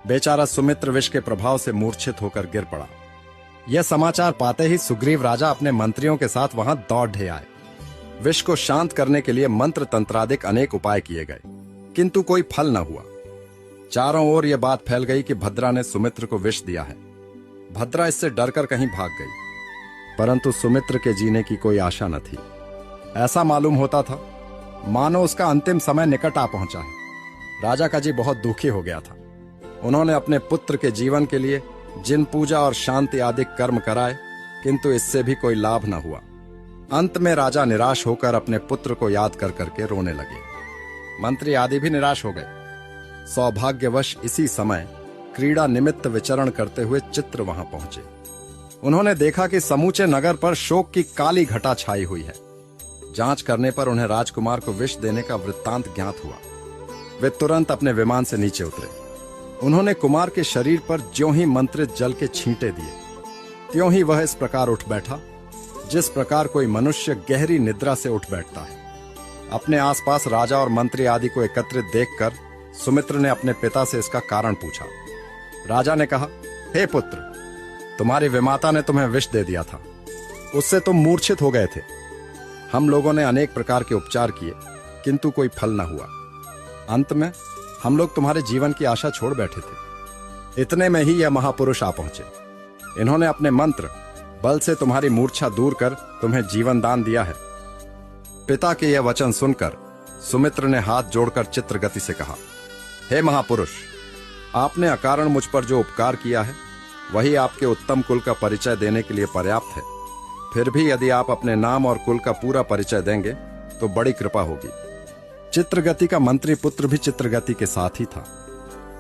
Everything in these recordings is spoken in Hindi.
बेचारा सुमित्र विष के प्रभाव से मूर्छित होकर गिर पड़ा। यह समाचार पाते ही सुग्रीव राजा अपने मंत्रियों के साथ वहां दौड़ ढे आए। विष को शांत करने के लिए मंत्र तंत्रादिक अनेक उपाय किए गए, किंतु कोई फल न हुआ। चारों ओर यह बात फैल गई कि भद्रा ने सुमित्र को विष दिया है। भद्रा इससे डरकर कहीं भाग गई, परंतु सुमित्र के जीने की कोई आशा न थी। ऐसा मालूम होता था मानो उसका अंतिम समय निकट आ पहुंचा है। राजा का जी बहुत दुखी हो गया था। उन्होंने अपने पुत्र के जीवन के लिए जिन पूजा और शांति आदि कर्म कराए, किंतु इससे भी कोई लाभ न हुआ। अंत में राजा निराश होकर अपने पुत्र को याद कर करके रोने लगे। मंत्री आदि भी निराश हो गए। सौभाग्यवश इसी समय क्रीड़ा निमित्त विचरण करते हुए चित्र वहां पहुंचे। उन्होंने देखा कि समूचे नगर पर शोक की काली घटा छाई हुई है। जांच करने पर उन्हें राजकुमार को विष देने का वृत्तांत ज्ञात हुआ। वे तुरंत अपने विमान से नीचे उतरे। उन्होंने कुमार के शरीर पर ज्यों ही मंत्रित जल के छींटे दिए, त्यों ही वह इस प्रकार उठ बैठा जिस प्रकार कोई मनुष्य गहरी निद्रा से उठ बैठता है। अपने आसपास राजा और मंत्री आदि को एकत्रित देखकर सुमित्र ने अपने पिता से इसका कारण पूछा। राजा ने कहा, हे पुत्र, तुम्हारी विमाता ने तुम्हें विष दे दिया था, उससे तुम मूर्छित हो गए थे। हम लोगों ने अनेक प्रकार के उपचार किए, किंतु कोई फल न हुआ। अंत में हम लोग तुम्हारे जीवन की आशा छोड़ बैठे थे। इतने में ही यह महापुरुष आ पहुंचे। इन्होंने अपने मंत्र बल से तुम्हारी मूर्छा दूर कर तुम्हें जीवन दान दिया है। पिता के यह वचन सुनकर सुमित्र ने हाथ जोड़कर चित्रगति से कहा, हे महापुरुष, आपने अकारण मुझ पर जो उपकार किया है वही आपके उत्तम कुल का परिचय देने के लिए पर्याप्त है। फिर भी यदि आप अपने नाम और कुल का पूरा परिचय देंगे तो बड़ी कृपा होगी। चित्रगति का मंत्री पुत्र भी चित्रगति के साथ ही था।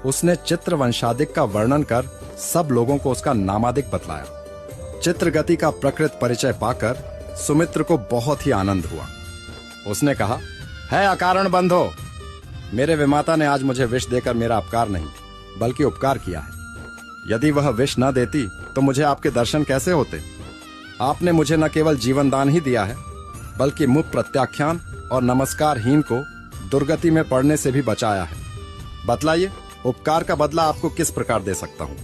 उसने चित्रवंशादिक का वर्णन कर सब लोगों को उसका नामादिक बतलाया। चित्रगति का प्रकृत परिचय पाकर सुमित्र को बहुत ही आनंद हुआ। उसने कहा, है अकारण बंधो, मेरे विमाता ने आज मुझे विष देकर मेरा अपकार नहीं बल्कि उपकार किया है। यदि वह विष न देती तो मुझे आपके दर्शन कैसे होते। आपने मुझे न केवल जीवन दान ही दिया है बल्कि मुख प्रत्याख्यान और नमस्कारहीन को दुर्गति में पड़ने से भी बचाया है। बतलाइए, उपकार का बदला आपको किस प्रकार दे सकता हूं।